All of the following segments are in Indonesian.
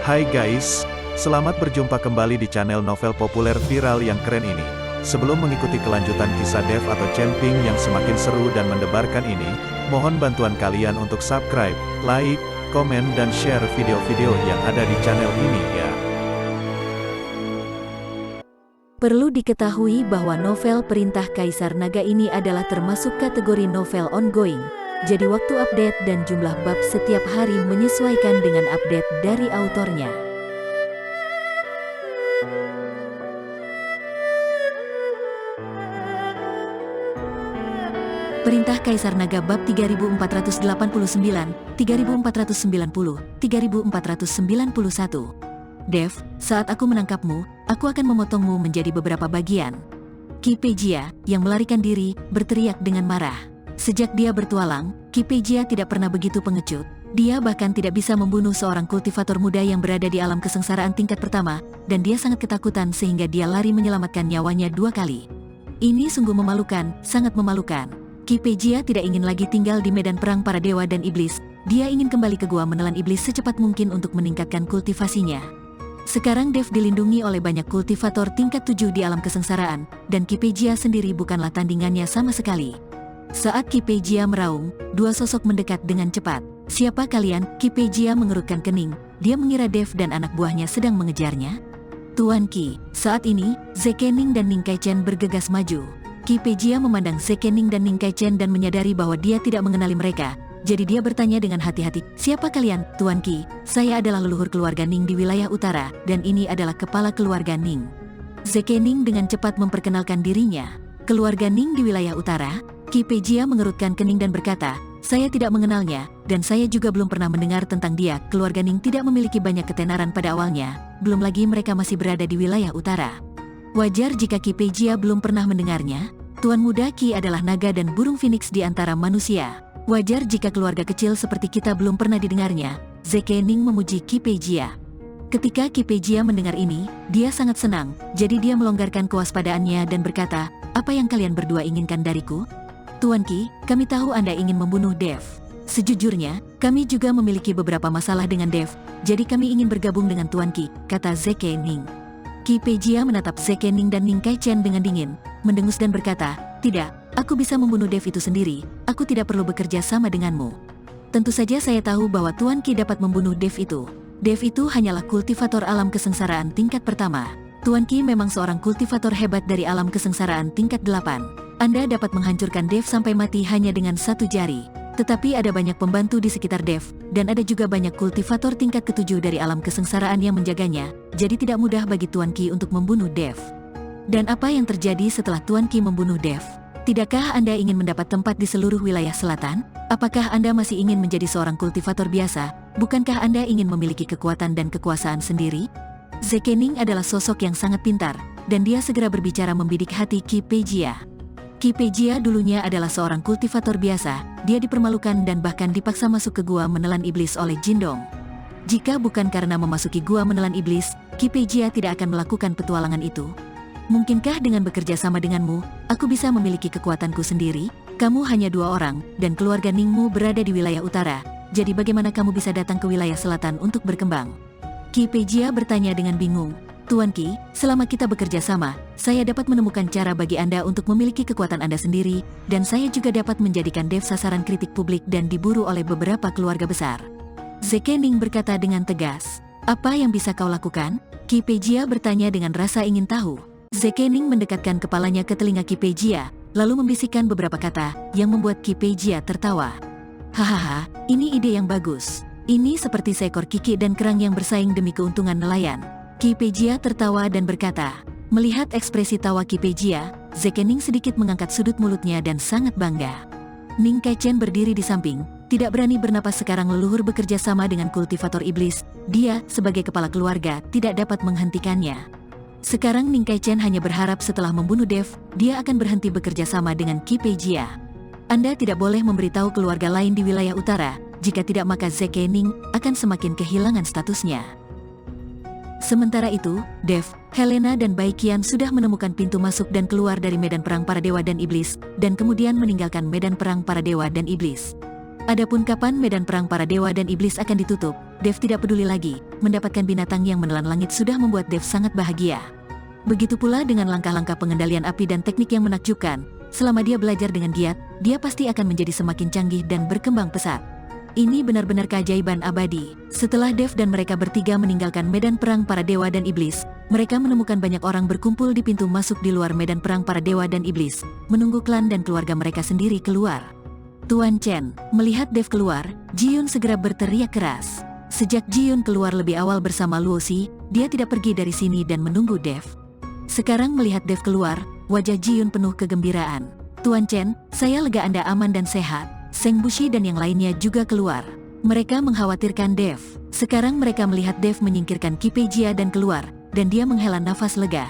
Hai guys, selamat berjumpa kembali di channel novel populer viral yang keren ini. Sebelum mengikuti kelanjutan kisah Dev atau Camping yang semakin seru dan mendebarkan ini, mohon bantuan kalian untuk subscribe, like, komen dan share video-video yang ada di channel ini ya. Perlu diketahui bahwa novel Perintah Kaisar Naga ini adalah termasuk kategori novel ongoing. Jadi waktu update dan jumlah bab setiap hari menyesuaikan dengan update dari autornya. Perintah Kaisar Naga bab 3489, 3490, 3491. Dev, saat aku menangkapmu, aku akan memotongmu menjadi beberapa bagian. Ki Pejia, yang melarikan diri, berteriak dengan marah. Sejak dia bertualang, Ki Pejia tidak pernah begitu pengecut. Dia bahkan tidak bisa membunuh seorang kultivator muda yang berada di alam kesengsaraan tingkat pertama, dan dia sangat ketakutan sehingga dia lari menyelamatkan nyawanya 2 kali. Ini sungguh memalukan, sangat memalukan. Ki Pejia tidak ingin lagi tinggal di medan perang para dewa dan iblis. Dia ingin kembali ke gua menelan iblis secepat mungkin untuk meningkatkan kultivasinya. Sekarang Dev dilindungi oleh banyak kultivator tingkat 7 di alam kesengsaraan, dan Ki Pejia sendiri bukanlah tandingannya sama sekali. Saat Ki Pejia meraung, 2 sosok mendekat dengan cepat. Siapa kalian? Ki Pejia mengerutkan kening. Dia mengira Dev dan anak buahnya sedang mengejarnya. Tuan Ki, saat ini, Zekening dan Ning Kaichen bergegas maju. Ki Pejia memandang Zekening dan Ning Kaichen dan menyadari bahwa dia tidak mengenali mereka. Jadi dia bertanya dengan hati-hati, siapa kalian? Tuan Ki, saya adalah leluhur keluarga Ning di wilayah utara, dan ini adalah kepala keluarga Ning. Zekening dengan cepat memperkenalkan dirinya. Keluarga Ning di wilayah utara? Ki Pejia mengerutkan kening dan berkata, saya tidak mengenalnya, dan saya juga belum pernah mendengar tentang dia. Keluarga Ning tidak memiliki banyak ketenaran pada awalnya, belum lagi mereka masih berada di wilayah utara. Wajar jika Ki Pejia belum pernah mendengarnya. Tuan muda Ki adalah naga dan burung phoenix di antara manusia. Wajar jika keluarga kecil seperti kita belum pernah didengarnya. Zekening memuji Ki Pejia. Ketika Ki Pejia mendengar ini, dia sangat senang, jadi dia melonggarkan kewaspadaannya dan berkata, apa yang kalian berdua inginkan dariku? Tuan Ki, kami tahu Anda ingin membunuh Dev. Sejujurnya, kami juga memiliki beberapa masalah dengan Dev, jadi kami ingin bergabung dengan Tuan Ki, kata Zekening. Ki Pejia menatap Zekening dan Ning Kaichen dengan dingin, mendengus dan berkata, tidak, aku bisa membunuh Dev itu sendiri, aku tidak perlu bekerja sama denganmu. Tentu saja saya tahu bahwa Tuan Ki dapat membunuh Dev itu. Dev itu hanyalah kultivator alam kesengsaraan tingkat pertama. Tuan Ki memang seorang kultivator hebat dari alam kesengsaraan tingkat 8. Anda dapat menghancurkan Dev sampai mati hanya dengan 1 jari. Tetapi ada banyak pembantu di sekitar Dev, dan ada juga banyak kultivator tingkat ke-7 dari alam kesengsaraan yang menjaganya, jadi tidak mudah bagi Tuan Ki untuk membunuh Dev. Dan apa yang terjadi setelah Tuan Ki membunuh Dev? Tidakkah Anda ingin mendapat tempat di seluruh wilayah selatan? Apakah Anda masih ingin menjadi seorang kultivator biasa? Bukankah Anda ingin memiliki kekuatan dan kekuasaan sendiri? Zekening adalah sosok yang sangat pintar, dan dia segera berbicara membidik hati Ki Pejia. Ki Pejia dulunya adalah seorang kultivator biasa, dia dipermalukan dan bahkan dipaksa masuk ke gua menelan iblis oleh Jindong. Jika bukan karena memasuki gua menelan iblis, Ki Pejia tidak akan melakukan petualangan itu. Mungkinkah dengan bekerja sama denganmu, aku bisa memiliki kekuatanku sendiri? Kamu hanya 2 orang, dan keluarga Ningmu berada di wilayah utara, jadi bagaimana kamu bisa datang ke wilayah selatan untuk berkembang? Ki Pejia bertanya dengan bingung. Tuan Ki, selama kita bekerja sama, saya dapat menemukan cara bagi Anda untuk memiliki kekuatan Anda sendiri, dan saya juga dapat menjadikan Dev sasaran kritik publik dan diburu oleh beberapa keluarga besar. Zekening berkata dengan tegas. Apa yang bisa kau lakukan? Ki Pejia bertanya dengan rasa ingin tahu. Zekening mendekatkan kepalanya ke telinga Ki Pejia, lalu membisikkan beberapa kata, yang membuat Ki Pejia tertawa. Hahaha, ini ide yang bagus. Ini seperti seekor kiki dan kerang yang bersaing demi keuntungan nelayan. Ki Pejia tertawa dan berkata, melihat ekspresi tawa Ki Pejia, Zekening sedikit mengangkat sudut mulutnya dan sangat bangga. Ning Kaichen berdiri di samping, tidak berani bernapas sekarang leluhur bekerja sama dengan kultivator iblis, dia, sebagai kepala keluarga, tidak dapat menghentikannya. Sekarang Ning Kaichen hanya berharap setelah membunuh Dev, dia akan berhenti bekerja sama dengan Ki Pejia. Anda tidak boleh memberitahu keluarga lain di wilayah utara, jika tidak maka Zekening akan semakin kehilangan statusnya. Sementara itu, Dev, Helena dan Baikian sudah menemukan pintu masuk dan keluar dari medan perang para dewa dan iblis, dan kemudian meninggalkan medan perang para dewa dan iblis. Adapun kapan medan perang para dewa dan iblis akan ditutup, Dev tidak peduli lagi. Mendapatkan binatang yang menelan langit sudah membuat Dev sangat bahagia. Begitu pula dengan langkah-langkah pengendalian api dan teknik yang menakjubkan. Selama dia belajar dengan giat, dia pasti akan menjadi semakin canggih dan berkembang pesat. Ini benar-benar keajaiban abadi. Setelah Dev dan mereka bertiga meninggalkan medan perang para dewa dan iblis, mereka menemukan banyak orang berkumpul di pintu masuk di luar medan perang para dewa dan iblis, menunggu klan dan keluarga mereka sendiri keluar. Tuan Chen melihat Dev keluar, Ji-yun segera berteriak keras. Sejak Ji-yun keluar lebih awal bersama Luo Xi, dia tidak pergi dari sini dan menunggu Dev. Sekarang melihat Dev keluar, wajah Ji-yun penuh kegembiraan. Tuan Chen, saya lega Anda aman dan sehat. Seng Bushi dan yang lainnya juga keluar. Mereka mengkhawatirkan Dev. Sekarang mereka melihat Dev menyingkirkan Qi Pei Jia dan keluar, dan dia menghela nafas lega.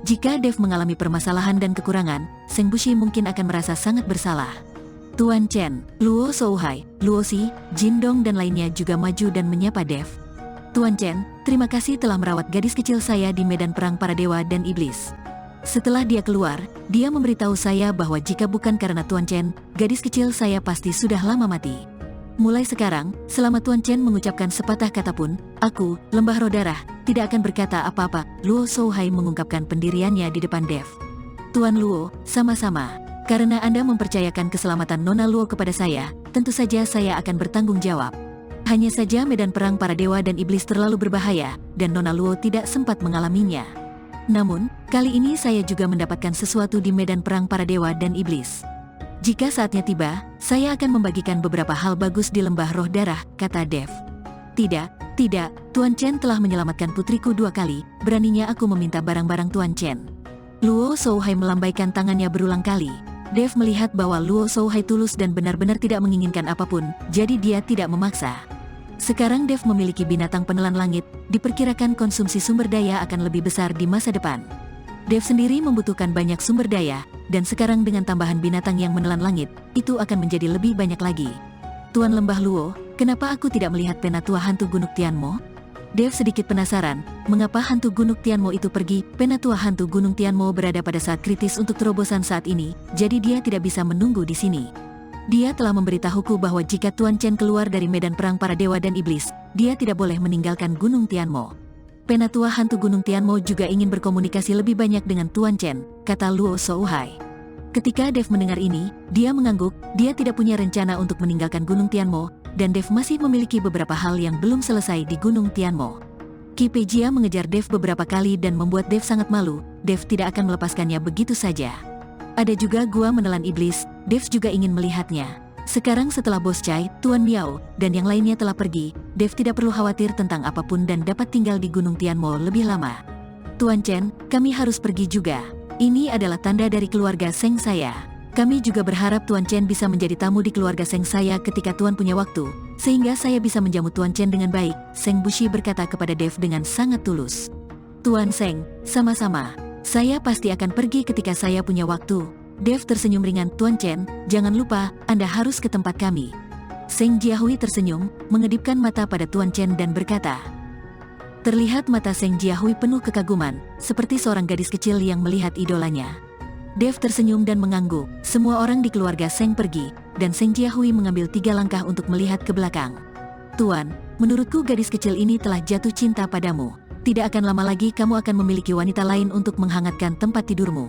Jika Dev mengalami permasalahan dan kekurangan, Seng Bushi mungkin akan merasa sangat bersalah. Tuan Chen, Luo Shouhai, Luo Xi, Jin Dong dan lainnya juga maju dan menyapa Dev. Tuan Chen, terima kasih telah merawat gadis kecil saya di medan perang para dewa dan iblis. Setelah dia keluar, dia memberitahu saya bahwa jika bukan karena Tuan Chen, gadis kecil saya pasti sudah lama mati. Mulai sekarang, selama Tuan Chen mengucapkan sepatah kata pun, aku, Lembah Roh Darah, tidak akan berkata apa-apa. Luo Shouhai mengungkapkan pendiriannya di depan Dev. Tuan Luo, sama-sama. Karena Anda mempercayakan keselamatan Nona Luo kepada saya, tentu saja saya akan bertanggung jawab. Hanya saja medan perang para dewa dan iblis terlalu berbahaya, dan Nona Luo tidak sempat mengalaminya. Namun, kali ini saya juga mendapatkan sesuatu di medan perang para dewa dan iblis. Jika saatnya tiba, saya akan membagikan beberapa hal bagus di Lembah Roh Darah, kata Dev. Tidak, Tuan Chen telah menyelamatkan putriku 2 kali, beraninya aku meminta barang-barang Tuan Chen. Luo Shouhai melambaikan tangannya berulang kali. Dev melihat bahwa Luo Shouhai tulus dan benar-benar tidak menginginkan apapun, jadi dia tidak memaksa. Sekarang Dev memiliki binatang penelan langit, diperkirakan konsumsi sumber daya akan lebih besar di masa depan. Dev sendiri membutuhkan banyak sumber daya, dan sekarang dengan tambahan binatang yang menelan langit, itu akan menjadi lebih banyak lagi. Tuan Lembah Luo, kenapa aku tidak melihat penatua hantu Gunung Tianmo? Dev sedikit penasaran, mengapa hantu Gunung Tianmo itu pergi. Penatua hantu Gunung Tianmo berada pada saat kritis untuk terobosan saat ini, jadi dia tidak bisa menunggu di sini. Dia telah memberitahuku bahwa jika Tuan Chen keluar dari medan perang para dewa dan iblis, dia tidak boleh meninggalkan Gunung Tianmo. Penatua hantu Gunung Tianmo juga ingin berkomunikasi lebih banyak dengan Tuan Chen, kata Luo Shouhai. Ketika Dev mendengar ini, dia mengangguk. Dia tidak punya rencana untuk meninggalkan Gunung Tianmo, dan Dev masih memiliki beberapa hal yang belum selesai di Gunung Tianmo. Qi Pei Jia mengejar Dev beberapa kali dan membuat Dev sangat malu. Dev tidak akan melepaskannya begitu saja. Ada juga gua menelan iblis, Dev juga ingin melihatnya. Sekarang setelah Bos Chai, Tuan Miao, dan yang lainnya telah pergi, Dev tidak perlu khawatir tentang apapun dan dapat tinggal di Gunung Tianmo lebih lama. Tuan Chen, kami harus pergi juga. Ini adalah tanda dari keluarga Seng saya. Kami juga berharap Tuan Chen bisa menjadi tamu di keluarga Seng saya ketika Tuan punya waktu, sehingga saya bisa menjamu Tuan Chen dengan baik, Seng Bushi berkata kepada Dev dengan sangat tulus. Tuan Seng, sama-sama. Saya pasti akan pergi ketika saya punya waktu. Dev tersenyum ringan. Tuan Chen, jangan lupa, Anda harus ke tempat kami. Seng Jiahui tersenyum, mengedipkan mata pada Tuan Chen dan berkata. Terlihat mata Seng Jiahui penuh kekaguman, seperti seorang gadis kecil yang melihat idolanya. Dev tersenyum dan mengangguk. Semua orang di keluarga Seng pergi, dan Seng Jiahui mengambil 3 langkah untuk melihat ke belakang. Tuan, menurutku gadis kecil ini telah jatuh cinta padamu. Tidak akan lama lagi kamu akan memiliki wanita lain untuk menghangatkan tempat tidurmu.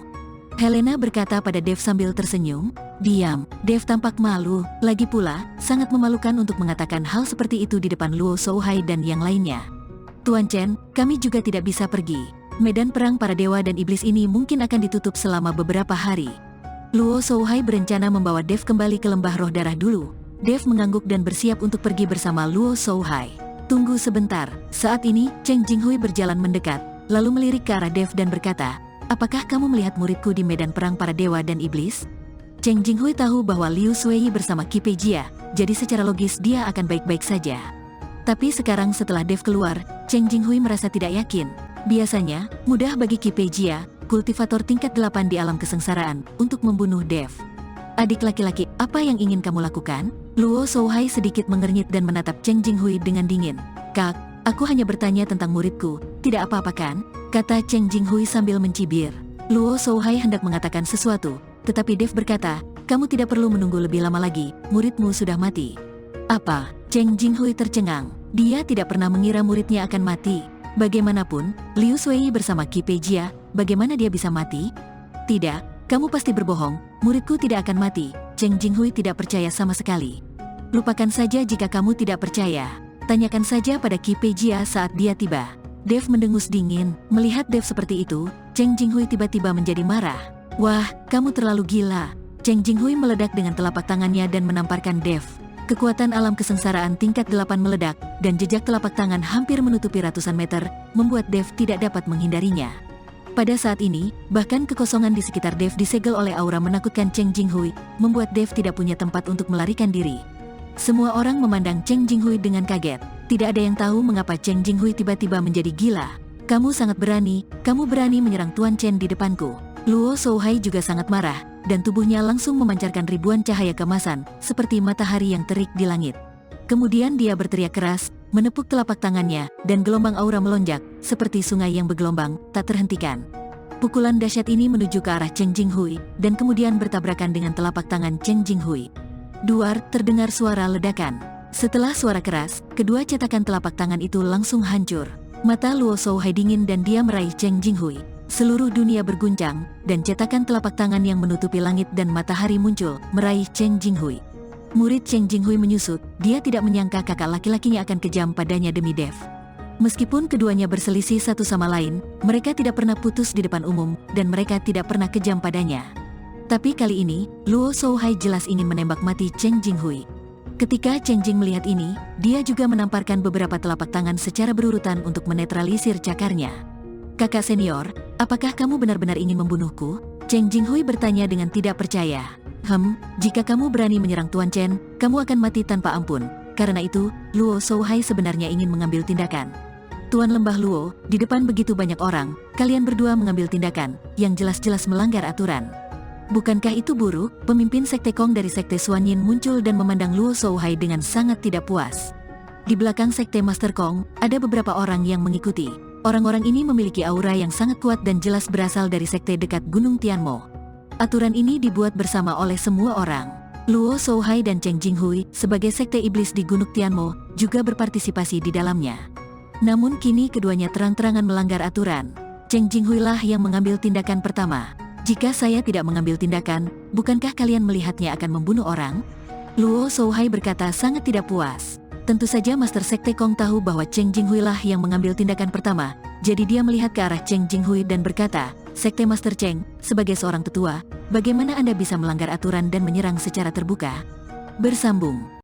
Helena berkata pada Dev sambil tersenyum. Diam, Dev tampak malu. Lagi pula, sangat memalukan untuk mengatakan hal seperti itu di depan Luo Shouhai dan yang lainnya. Tuan Chen, kami juga tidak bisa pergi. Medan perang para dewa dan iblis ini mungkin akan ditutup selama beberapa hari. Luo Shouhai berencana membawa Dev kembali ke Lembah Roh Darah dulu. Dev mengangguk dan bersiap untuk pergi bersama Luo Shouhai. Tunggu sebentar. Saat ini, Cheng Jinghui berjalan mendekat, lalu melirik ke arah Dev dan berkata, apakah kamu melihat muridku di medan perang para dewa dan iblis? Cheng Jinghui tahu bahwa Liu Shuei bersama Qi Pei Jia, jadi secara logis dia akan baik-baik saja. Tapi sekarang setelah Dev keluar, Cheng Jinghui merasa tidak yakin. Biasanya, mudah bagi Qi Pei Jia, kultivator tingkat 8 di alam kesengsaraan, untuk membunuh Dev. Adik laki-laki, apa yang ingin kamu lakukan? Luo Shouhai sedikit mengernyit dan menatap Cheng Jinghui dengan dingin. Kak, aku hanya bertanya tentang muridku, tidak apa-apa kan? Kata Cheng Jinghui sambil mencibir. Luo Shouhai hendak mengatakan sesuatu, tetapi Dev berkata, kamu tidak perlu menunggu lebih lama lagi, muridmu sudah mati. Apa? Cheng Jinghui tercengang. Dia tidak pernah mengira muridnya akan mati. Bagaimanapun, Liu Shuai bersama Qi Peijia, bagaimana dia bisa mati? Tidak, kamu pasti berbohong, muridku tidak akan mati. Cheng Jinghui tidak percaya sama sekali. Lupakan saja jika kamu tidak percaya. Tanyakan saja pada Qi Peijia saat dia tiba. Dev mendengus dingin. Melihat Dev seperti itu, Cheng Jinghui tiba-tiba menjadi marah. Wah, kamu terlalu gila. Cheng Jinghui meledak dengan telapak tangannya dan menamparkan Dev. Kekuatan alam kesengsaraan tingkat 8 meledak, dan jejak telapak tangan hampir menutupi ratusan meter, membuat Dev tidak dapat menghindarinya. Pada saat ini, bahkan kekosongan di sekitar Dev disegel oleh aura menakutkan Cheng Jinghui, membuat Dev tidak punya tempat untuk melarikan diri. Semua orang memandang Cheng Jinghui dengan kaget. Tidak ada yang tahu mengapa Cheng Jinghui tiba-tiba menjadi gila. Kamu sangat berani, kamu berani menyerang Tuan Chen di depanku. Luo Shouhai juga sangat marah, dan tubuhnya langsung memancarkan ribuan cahaya kemasan, seperti matahari yang terik di langit. Kemudian dia berteriak keras, menepuk telapak tangannya, dan gelombang aura melonjak, seperti sungai yang bergelombang, tak terhentikan. Pukulan dahsyat ini menuju ke arah Cheng Jinghui, dan kemudian bertabrakan dengan telapak tangan Cheng Jinghui. Duar, terdengar suara ledakan. Setelah suara keras, kedua cetakan telapak tangan itu langsung hancur. Mata Luo Shouhai dingin dan dia meraih Cheng Jinghui. Seluruh dunia berguncang, dan cetakan telapak tangan yang menutupi langit dan matahari muncul, meraih Cheng Jinghui. Murid Cheng Jinghui menyusut, dia tidak menyangka kakak laki-lakinya akan kejam padanya demi Dev. Meskipun keduanya berselisih satu sama lain, mereka tidak pernah putus di depan umum, dan mereka tidak pernah kejam padanya. Tapi kali ini, Luo Shouhai jelas ingin menembak mati Cheng Jinghui. Ketika Cheng Jing melihat ini, dia juga menamparkan beberapa telapak tangan secara berurutan untuk menetralisir cakarnya. Kakak senior, apakah kamu benar-benar ingin membunuhku? Cheng Jinghui bertanya dengan tidak percaya. Jika kamu berani menyerang Tuan Chen, kamu akan mati tanpa ampun. Karena itu, Luo Shouhai sebenarnya ingin mengambil tindakan. Tuan Lembah Luo, di depan begitu banyak orang, kalian berdua mengambil tindakan, yang jelas-jelas melanggar aturan. Bukankah itu buruk? Pemimpin Sekte Kong dari Sekte Xuanyin muncul dan memandang Luo Shouhai dengan sangat tidak puas. Di belakang Sekte Master Kong, ada beberapa orang yang mengikuti. Orang-orang ini memiliki aura yang sangat kuat dan jelas berasal dari sekte dekat Gunung Tianmo. Aturan ini dibuat bersama oleh semua orang. Luo Shouhai dan Cheng Jinghui, sebagai sekte iblis di Gunung Tianmo, juga berpartisipasi di dalamnya. Namun kini keduanya terang-terangan melanggar aturan. Cheng Jinghui lah yang mengambil tindakan pertama. Jika saya tidak mengambil tindakan, bukankah kalian melihatnya akan membunuh orang? Luo Shouhai berkata sangat tidak puas. Tentu saja Master Sekte Kong tahu bahwa Cheng Jinghui lah yang mengambil tindakan pertama, jadi dia melihat ke arah Cheng Jinghui dan berkata, Sekte Master Cheng, sebagai seorang tetua, bagaimana Anda bisa melanggar aturan dan menyerang secara terbuka? Bersambung.